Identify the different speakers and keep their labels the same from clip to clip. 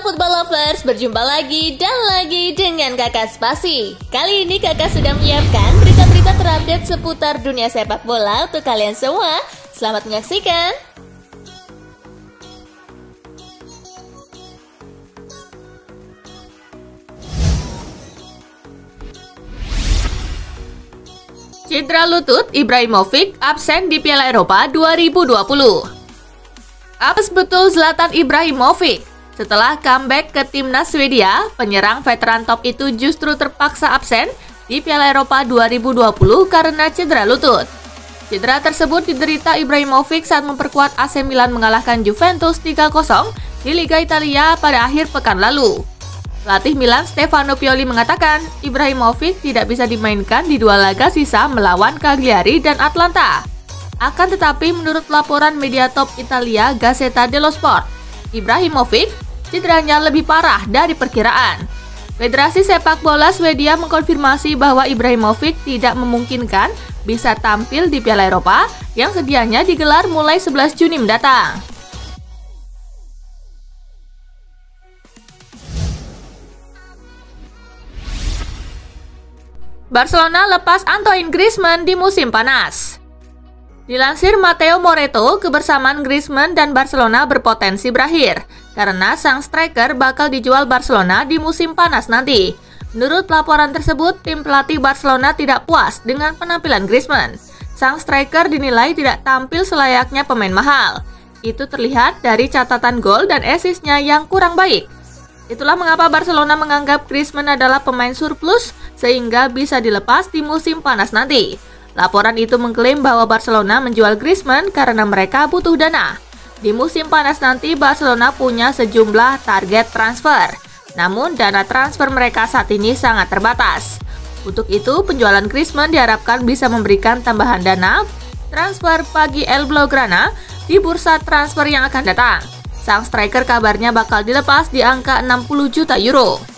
Speaker 1: Football Lovers, berjumpa lagi dan lagi dengan Kakak Spasi. Kali ini Kakak sudah menyiapkan berita-berita terupdate seputar dunia sepak bola untuk kalian semua. Selamat menyaksikan. Cedera lutut, Ibrahimovic absen di Piala Eropa 2020. Apes betul Zlatan Ibrahimovic. Setelah comeback ke timnas Swedia, penyerang veteran top itu justru terpaksa absen di Piala Eropa 2020 karena cedera lutut. Cedera tersebut diderita Ibrahimovic saat memperkuat AC Milan mengalahkan Juventus 3-0 di Liga Italia pada akhir pekan lalu. Pelatih Milan Stefano Pioli mengatakan Ibrahimovic tidak bisa dimainkan di dua laga sisa melawan Cagliari dan Atalanta. Akan tetapi menurut laporan media top Italia Gazzetta dello Sport, Ibrahimovic cederanya lebih parah dari perkiraan. Federasi Sepak Bola Swedia mengkonfirmasi bahwa Ibrahimovic tidak memungkinkan bisa tampil di Piala Eropa yang sedianya digelar mulai 11 Juni mendatang. Barcelona lepas Antoine Griezmann di musim panas. Dilansir Matteo Moretto, kebersamaan Griezmann dan Barcelona berpotensi berakhir karena sang striker bakal dijual Barcelona di musim panas nanti. Menurut laporan tersebut, tim pelatih Barcelona tidak puas dengan penampilan Griezmann. Sang striker dinilai tidak tampil selayaknya pemain mahal. Itu terlihat dari catatan gol dan assist-nya yang kurang baik. Itulah mengapa Barcelona menganggap Griezmann adalah pemain surplus sehingga bisa dilepas di musim panas nanti. Laporan itu mengklaim bahwa Barcelona menjual Griezmann karena mereka butuh dana. Di musim panas nanti Barcelona punya sejumlah target transfer. Namun dana transfer mereka saat ini sangat terbatas. Untuk itu penjualan Griezmann diharapkan bisa memberikan tambahan dana transfer bagi El Blaugrana di bursa transfer yang akan datang. Sang striker kabarnya bakal dilepas di angka 60 juta euro.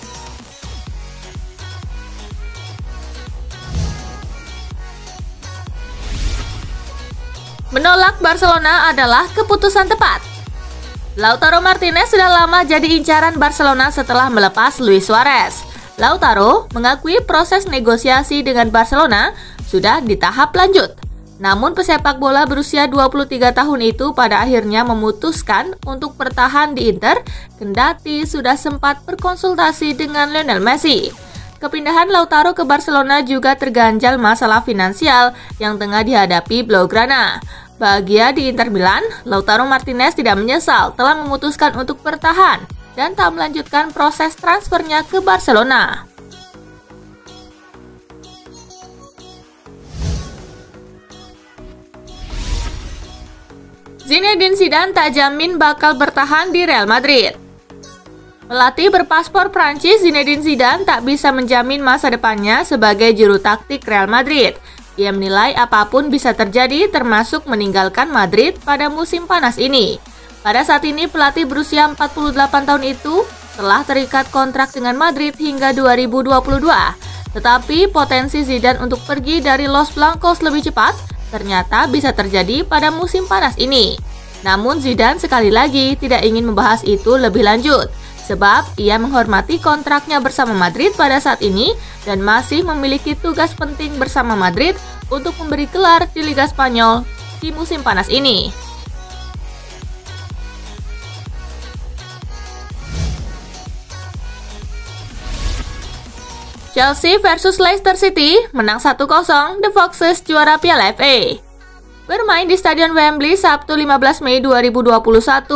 Speaker 1: Menolak Barcelona adalah keputusan tepat. Lautaro Martinez sudah lama jadi incaran Barcelona setelah melepas Luis Suarez. Lautaro mengakui proses negosiasi dengan Barcelona sudah di tahap lanjut. Namun pesepak bola berusia 23 tahun itu pada akhirnya memutuskan untuk bertahan di Inter, kendati sudah sempat berkonsultasi dengan Lionel Messi. Kepindahan Lautaro ke Barcelona juga terganjal masalah finansial yang tengah dihadapi Blaugrana. Bahagia di Inter Milan, Lautaro Martinez tidak menyesal telah memutuskan untuk bertahan dan tak melanjutkan proses transfernya ke Barcelona. Zinedine Zidane tak jamin bakal bertahan di Real Madrid. Pelatih berpaspor Prancis Zinedine Zidane tak bisa menjamin masa depannya sebagai juru taktik Real Madrid. Ia menilai apapun bisa terjadi termasuk meninggalkan Madrid pada musim panas ini. Pada saat ini pelatih berusia 48 tahun itu telah terikat kontrak dengan Madrid hingga 2022. Tetapi potensi Zidane untuk pergi dari Los Blancos lebih cepat ternyata bisa terjadi pada musim panas ini. Namun Zidane sekali lagi tidak ingin membahas itu lebih lanjut. Sebab ia menghormati kontraknya bersama Madrid pada saat ini dan masih memiliki tugas penting bersama Madrid untuk memberi gelar di Liga Spanyol di musim panas ini. Chelsea versus Leicester City menang 1-0, The Foxes juara Piala FA. Bermain di Stadion Wembley Sabtu 15 Mei 2021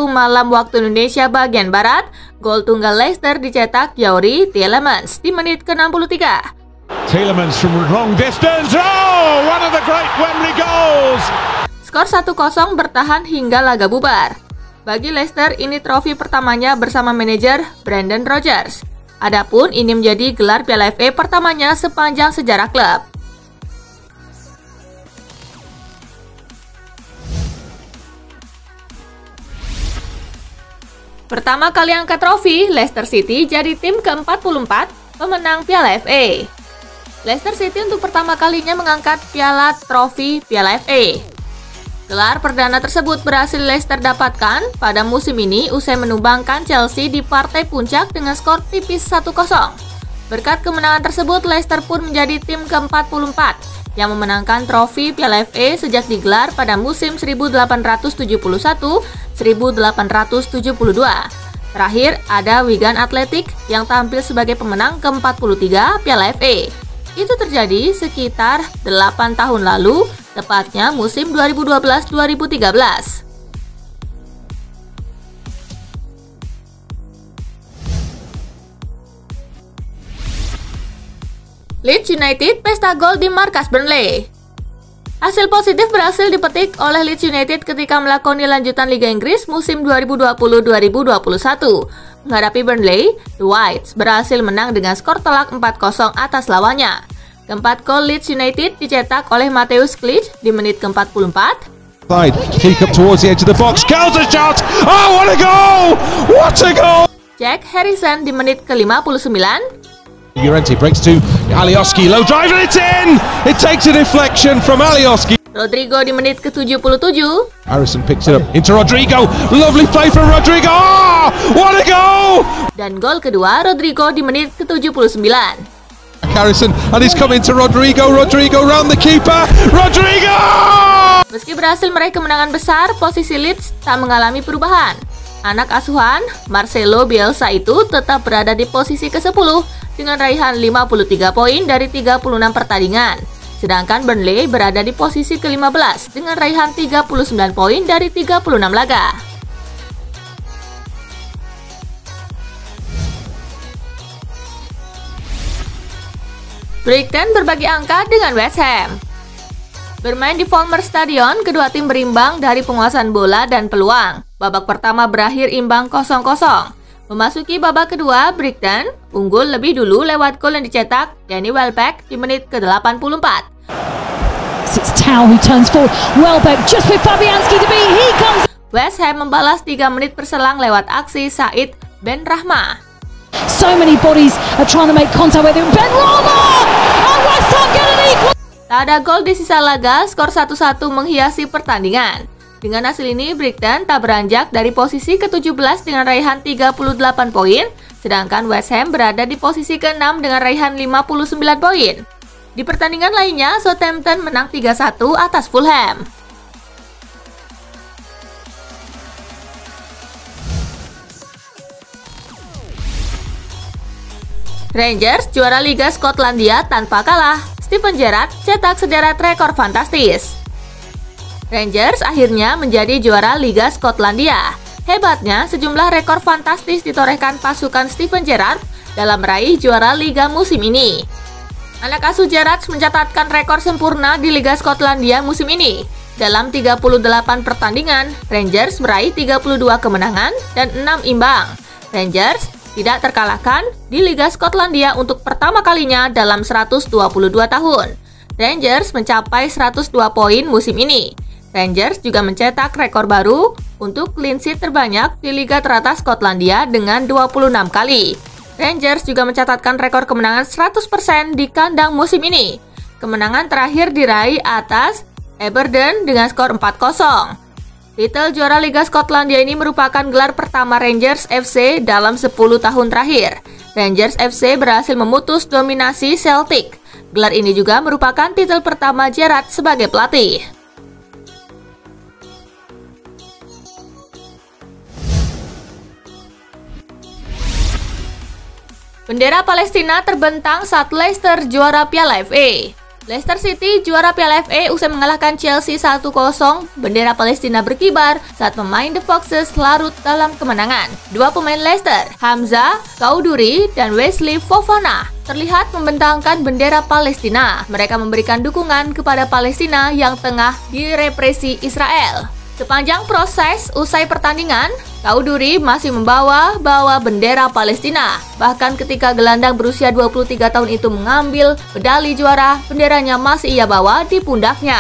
Speaker 1: malam waktu Indonesia bagian Barat, gol tunggal Leicester dicetak Youri Tielemans di menit ke-63.
Speaker 2: Tielemans from long distance. Oh, one of the great Wembley goals.
Speaker 1: Skor 1-0 bertahan hingga laga bubar. Bagi Leicester ini trofi pertamanya bersama manajer Brendan Rodgers. Adapun ini menjadi gelar Piala FA pertamanya sepanjang sejarah klub. Pertama kali angkat trofi, Leicester City jadi tim ke-44 pemenang Piala FA. Leicester City untuk pertama kalinya mengangkat trofi Piala FA. Gelar perdana tersebut berhasil Leicester dapatkan pada musim ini usai menumbangkan Chelsea di partai puncak dengan skor tipis 1-0. Berkat kemenangan tersebut, Leicester pun menjadi tim ke-44 yang memenangkan trofi Piala FA sejak digelar pada musim 1871-1872. Terakhir, ada Wigan Athletic yang tampil sebagai pemenang ke-43 Piala FA. Itu terjadi sekitar 8 tahun lalu, tepatnya musim 2012-2013. Leeds United pesta gol di markas Burnley. Hasil positif berhasil dipetik oleh Leeds United ketika melakoni lanjutan Liga Inggris musim 2020-2021. Menghadapi Burnley, The Whites berhasil menang dengan skor telak 4-0 atas lawannya. Keempat gol Leeds United dicetak oleh Mateusz Klich di menit ke-44.
Speaker 2: Kick up towards the edge of the box, counter shot! Oh, what a goal! What a goal!
Speaker 1: Jack Harrison di menit ke-59.
Speaker 2: Llorente breaks to Alioski, low drive and it's in! It takes a deflection from Alioski.
Speaker 1: Rodrigo di menit ke-77.
Speaker 2: Harrison picks it up into Rodrigo, lovely play from Rodrigo! Oh, what a goal!
Speaker 1: Dan gol kedua Rodrigo di menit ke-79.
Speaker 2: Harrison and he's coming to Rodrigo round the keeper, Rodrigo!
Speaker 1: Meski berhasil meraih kemenangan besar, posisi Leeds tak mengalami perubahan. Anak asuhan Marcelo Bielsa itu tetap berada di posisi ke-10 dengan raihan 53 poin dari 36 pertandingan. Sedangkan Burnley berada di posisi ke-15 dengan raihan 39 poin dari 36 laga. Brighton berbagi angka dengan West Ham. Bermain di Falmer Stadion, kedua tim berimbang dari penguasaan bola dan peluang. Babak pertama berakhir imbang 0-0. Memasuki babak kedua, Brighton unggul lebih dulu lewat gol yang dicetak Danny Welbeck di menit ke-84.
Speaker 3: It's Tau who turns forward. Welbeck just with Fabianski to beat. He comes.
Speaker 1: West Ham membalas 3 menit berselang lewat aksi Said Benrahma.
Speaker 3: So many bodies are trying to make contact with him. Benrahma! And West Ham get an equal.
Speaker 1: Tak ada gol di sisa laga, skor 1-1 menghiasi pertandingan. Dengan hasil ini, Brighton tak beranjak dari posisi ke-17 dengan raihan 38 poin, sedangkan West Ham berada di posisi ke-6 dengan raihan 59 poin. Di pertandingan lainnya, Southampton menang 3-1 atas Fulham. Rangers juara Liga Skotlandia tanpa kalah. Steven Gerrard cetak sederet rekor fantastis. Rangers akhirnya menjadi juara Liga Skotlandia. Hebatnya, sejumlah rekor fantastis ditorehkan pasukan Steven Gerrard dalam meraih juara Liga musim ini. Anak asuh Gerrard mencatatkan rekor sempurna di Liga Skotlandia musim ini. Dalam 38 pertandingan, Rangers meraih 32 kemenangan dan 6 imbang. Rangers tidak terkalahkan di Liga Skotlandia untuk pertama kalinya dalam 122 tahun. Rangers mencapai 102 poin musim ini. Rangers juga mencetak rekor baru untuk clean sheet terbanyak di Liga teratas Skotlandia dengan 26 kali. Rangers juga mencatatkan rekor kemenangan 100% di kandang musim ini. Kemenangan terakhir diraih atas Aberdeen dengan skor 4-0. Titel juara Liga Skotlandia ini merupakan gelar pertama Rangers FC dalam 10 tahun terakhir. Rangers FC berhasil memutus dominasi Celtic. Gelar ini juga merupakan titel pertama Gerrard sebagai pelatih. Bendera Palestina terbentang saat Leicester juara Piala FA. Leicester City juara Piala FA usai mengalahkan Chelsea 1-0. Bendera Palestina berkibar saat pemain The Foxes larut dalam kemenangan. Dua pemain Leicester, Hamza Choudhury dan Wesley Fofana, terlihat membentangkan bendera Palestina. Mereka memberikan dukungan kepada Palestina yang tengah direpresi Israel. Sepanjang proses usai pertandingan, Choudhury masih membawa bendera Palestina. Bahkan ketika gelandang berusia 23 tahun itu mengambil medali juara, benderanya masih ia bawa di pundaknya.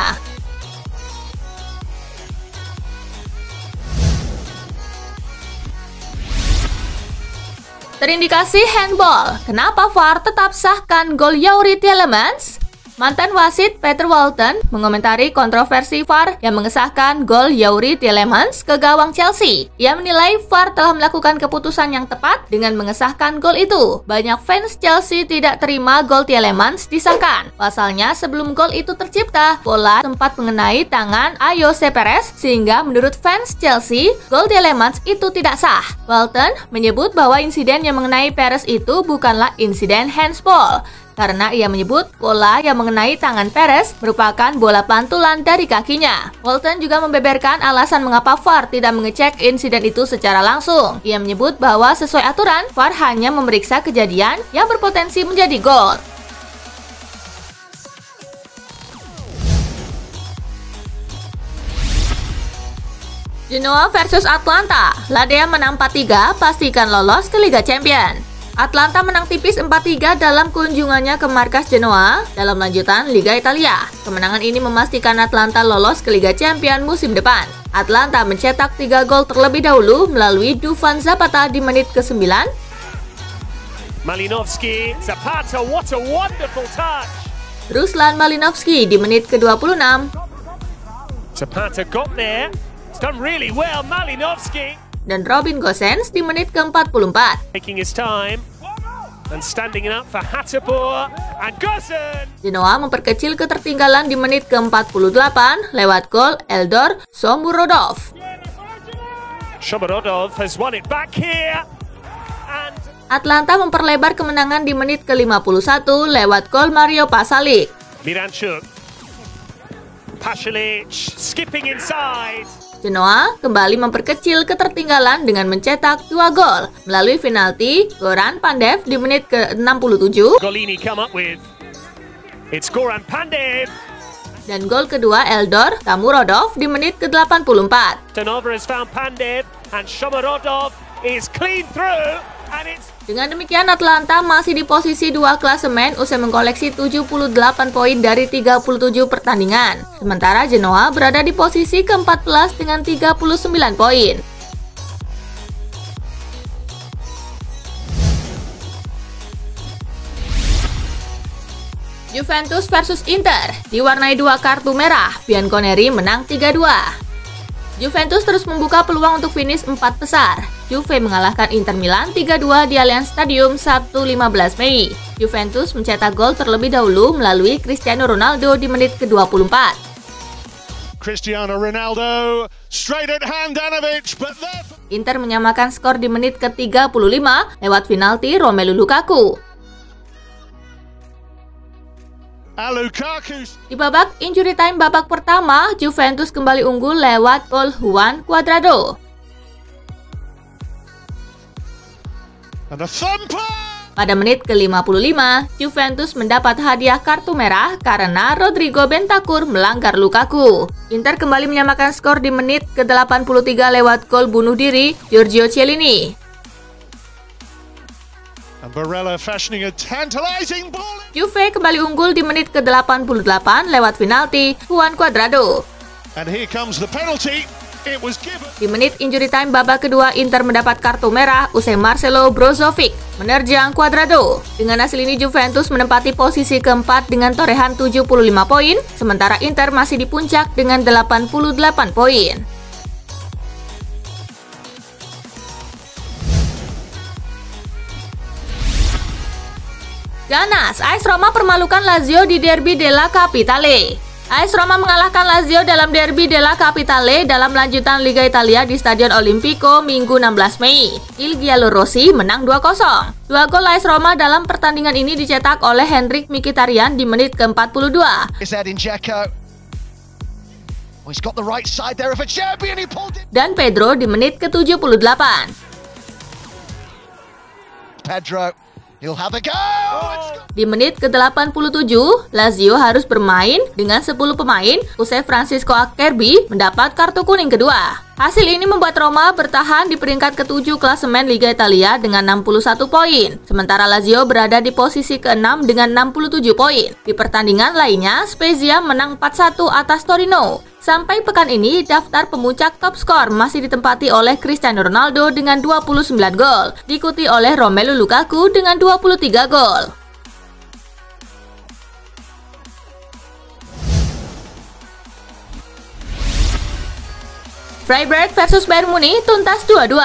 Speaker 1: Terindikasi handball, kenapa VAR tetap sahkan gol Youri Tielemans? Mantan wasit Peter Walton mengomentari kontroversi VAR yang mengesahkan gol Youri Tielemans ke gawang Chelsea. Ia menilai VAR telah melakukan keputusan yang tepat dengan mengesahkan gol itu. Banyak fans Chelsea tidak terima gol Tielemans disahkan. Pasalnya, sebelum gol itu tercipta, bola sempat mengenai tangan Ayoze Perez sehingga menurut fans Chelsea, gol Tielemans itu tidak sah. Walton menyebut bahwa insiden yang mengenai Perez itu bukanlah insiden handsball, karena ia menyebut bola yang mengenai tangan Perez merupakan bola pantulan dari kakinya. Walton juga membeberkan alasan mengapa VAR tidak mengecek insiden itu secara langsung. Ia menyebut bahwa sesuai aturan, VAR hanya memeriksa kejadian yang berpotensi menjadi gol. Genoa versus Atalanta, Ladea menang 4-3, pastikan lolos ke Liga Champions. Atalanta menang tipis 4-3 dalam kunjungannya ke markas Genoa dalam lanjutan Liga Italia. Kemenangan ini memastikan Atalanta lolos ke Liga Champions musim depan. Atalanta mencetak 3 gol terlebih dahulu melalui Dufan Zapata di menit ke-9.
Speaker 4: Malinovskyi, Zapata, what a wonderful touch.
Speaker 1: Ruslan Malinovskyi di menit ke-26.
Speaker 4: Zapata got there. It's done really well, Malinovskyi.
Speaker 1: Dan Robin Gosens di menit ke-44.
Speaker 4: Taking his time and standing up for Hateboer and Gosens.
Speaker 1: Genoa memperkecil ketertinggalan di menit ke-48 lewat gol Eldor Shomurodov.
Speaker 4: Shomurodov has won it back here. And
Speaker 1: Atalanta memperlebar kemenangan di menit ke-51 lewat gol Mario Pasalic.
Speaker 4: Miranchuk. Pasalic skipping inside.
Speaker 1: Genoa kembali memperkecil ketertinggalan dengan mencetak 2 gol melalui penalti Goran Pandev di menit ke-67
Speaker 4: Golini come up with. It's Goran Pandev.
Speaker 1: dan gol kedua Eldor Shomurodov di menit ke-84.
Speaker 4: Tanova has found Pandev and Shomurodov is clean through and it's.
Speaker 1: Dengan demikian Atalanta masih di posisi 2 klasemen usai mengkoleksi 78 poin dari 37 pertandingan. Sementara Genoa berada di posisi ke-14 dengan 39 poin. Juventus versus Inter diwarnai 2 kartu merah, Bianconeri menang 3-2. Juventus terus membuka peluang untuk finish 4 besar. Juve mengalahkan Inter Milan 3-2 di Allianz Stadium Sabtu 15 Mei. Juventus mencetak gol terlebih dahulu melalui Cristiano Ronaldo di menit ke-24.
Speaker 5: Cristiano Ronaldo straight at Handanovic, but
Speaker 1: Inter menyamakan skor di menit ke-35 lewat penalti Romelu Lukaku.
Speaker 5: Lukaku.
Speaker 1: Di babak injury time babak pertama, Juventus kembali unggul lewat gol Juan Cuadrado.
Speaker 5: And a thumper.
Speaker 1: Pada menit ke-55, Juventus mendapat hadiah kartu merah karena Rodrigo Bentancur melanggar Lukaku. Inter kembali menyamakan skor di menit ke-83 lewat gol bunuh diri Giorgio Chiellini.
Speaker 5: And Barella fashioning a tantalizing ball.
Speaker 1: Juve kembali unggul di menit ke-88 lewat penalti Juan Cuadrado.
Speaker 5: And here comes the penalty. It was given.
Speaker 1: Di menit injury time babak kedua, Inter mendapat kartu merah usai Marcelo Brozovic menerjang Cuadrado. Dengan hasil ini Juventus menempati posisi keempat dengan torehan 75 poin, sementara Inter masih di puncak dengan 88 poin. Ganas, AS Roma permalukan Lazio di Derby della Capitale. AS Roma mengalahkan Lazio dalam Derby della Capitale dalam lanjutan Liga Italia di Stadion Olimpico Minggu 16 Mei. Il Giallorossi menang 2-0. 2 gol AS Roma dalam pertandingan ini dicetak oleh Henrikh Mkhitaryan di menit ke-42. Dan Pedro di menit ke-78.
Speaker 5: Pedro. He'll have a go.
Speaker 1: Di menit ke-87, Lazio harus bermain dengan 10 pemain usai Francisco Acerbi mendapat kartu kuning kedua. Hasil ini membuat Roma bertahan di peringkat ke-7 klasemen Liga Italia dengan 61 poin. Sementara Lazio berada di posisi ke-6 dengan 67 poin. Di pertandingan lainnya, Spezia menang 4-1 atas Torino. Sampai pekan ini, daftar pemuncak top skor masih ditempati oleh Cristiano Ronaldo dengan 29 gol, diikuti oleh Romelu Lukaku dengan 23 gol. Freiburg versus Bayern Munich tuntas 2-2.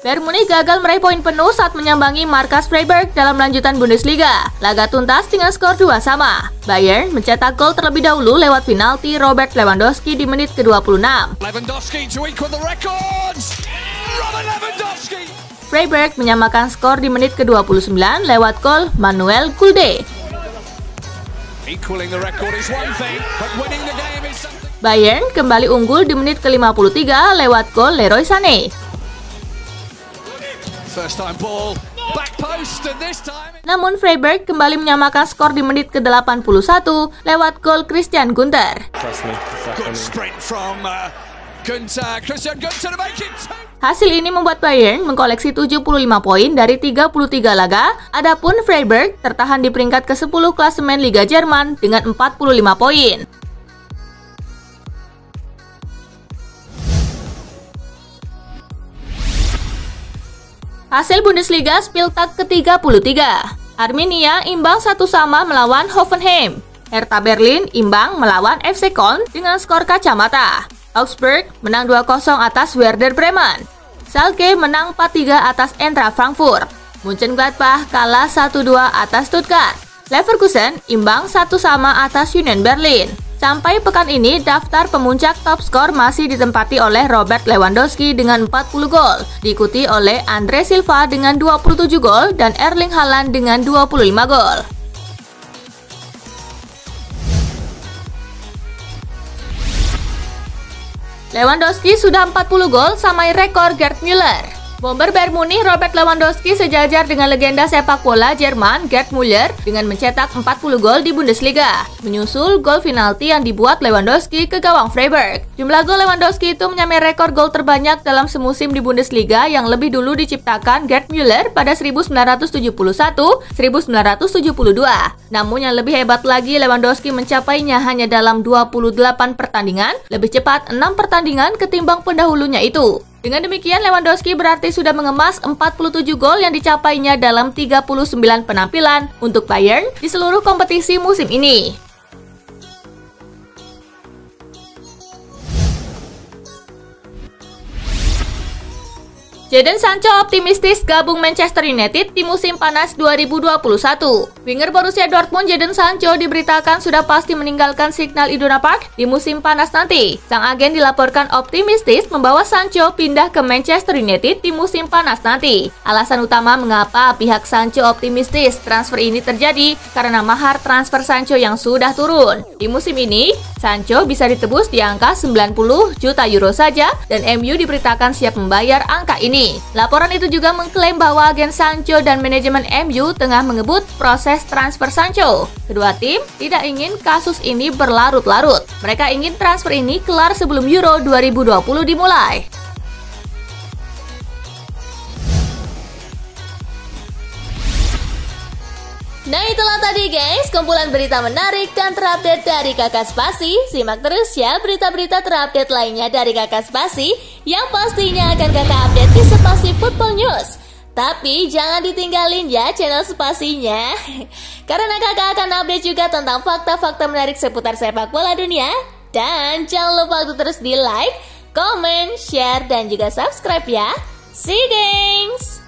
Speaker 1: Bayern Munich gagal meraih poin penuh saat menyambangi markas Freiburg dalam lanjutan Bundesliga. Laga tuntas dengan skor 2-2. Bayern mencetak gol terlebih dahulu lewat penalti Robert Lewandowski di menit ke-26.
Speaker 6: Lewandowski to equal the records. Robert Lewandowski.
Speaker 1: Freiburg menyamakan skor di menit ke-29 lewat gol Manuel Gulde.
Speaker 6: Equaling the record is one thing, but winning the game is something.
Speaker 1: Bayern kembali unggul di menit ke-53 lewat gol Leroy Sané.
Speaker 6: First time ball, back post, and this time.
Speaker 1: Namun Freiburg kembali menyamakan skor di menit ke-81 lewat gol Christian Günther.
Speaker 6: Good sprint from Günther, Christian Günther to make it 2.
Speaker 1: Hasil ini membuat Bayern mengkoleksi 75 poin dari 33 laga, adapun Freiburg tertahan di peringkat ke-10 klasemen Liga Jerman dengan 45 poin. Hasil Bundesliga Spieltag ke-33. Arminia imbang 1-1 melawan Hoffenheim. Hertha Berlin imbang melawan FC Köln dengan skor kacamata. Augsburg menang 2-0 atas Werder Bremen. Schalke menang 4-3 atas Eintracht Frankfurt. Mönchengladbach kalah 1-2 atas Stuttgart. Leverkusen imbang 1-1 atas Union Berlin. Sampai pekan ini, daftar pemuncak top skor masih ditempati oleh Robert Lewandowski dengan 40 gol, diikuti oleh Andre Silva dengan 27 gol dan Erling Haaland dengan 25 gol. Lewandowski sudah 40 gol samai rekor Gerd Müller. Bomber Bayern Munich Robert Lewandowski sejajar dengan legenda sepak bola Jerman Gerd Müller dengan mencetak 40 gol di Bundesliga, menyusul gol penalti yang dibuat Lewandowski ke gawang Freiburg. Jumlah gol Lewandowski itu menyamai rekor gol terbanyak dalam semusim di Bundesliga yang lebih dulu diciptakan Gerd Müller pada 1971-1972. Namun yang lebih hebat lagi, Lewandowski mencapainya hanya dalam 28 pertandingan, lebih cepat 6 pertandingan ketimbang pendahulunya itu. Dengan demikian, Lewandowski berarti sudah mengemas 47 gol yang dicapainya dalam 39 penampilan untuk Bayern di seluruh kompetisi musim ini. Jadon Sancho optimistis gabung Manchester United di musim panas 2021. Winger Borussia Dortmund Jadon Sancho diberitakan sudah pasti meninggalkan Signal Iduna Park di musim panas nanti. Sang agen dilaporkan optimistis membawa Sancho pindah ke Manchester United di musim panas nanti. Alasan utama mengapa pihak Sancho optimistis transfer ini terjadi karena mahar transfer Sancho yang sudah turun. Di musim ini, Sancho bisa ditebus di angka 90 juta euro saja dan MU diberitakan siap membayar angka ini. Laporan itu juga mengklaim bahwa agen Sancho dan manajemen MU tengah mengebut proses transfer Sancho. Kedua tim tidak ingin kasus ini berlarut-larut. Mereka ingin transfer ini kelar sebelum Euro 2020 dimulai. Nah itulah tadi guys, kumpulan berita menarik dan terupdate dari Kakak Spasi. Simak terus ya berita-berita terupdate lainnya dari Kakak Spasi yang pastinya akan Kakak update di Spasi Football News. Tapi jangan ditinggalin ya channel Spasinya, karena Kakak akan update juga tentang fakta-fakta menarik seputar sepak bola dunia. Dan jangan lupa untuk terus di like, comment, share, dan juga subscribe ya. See you guys!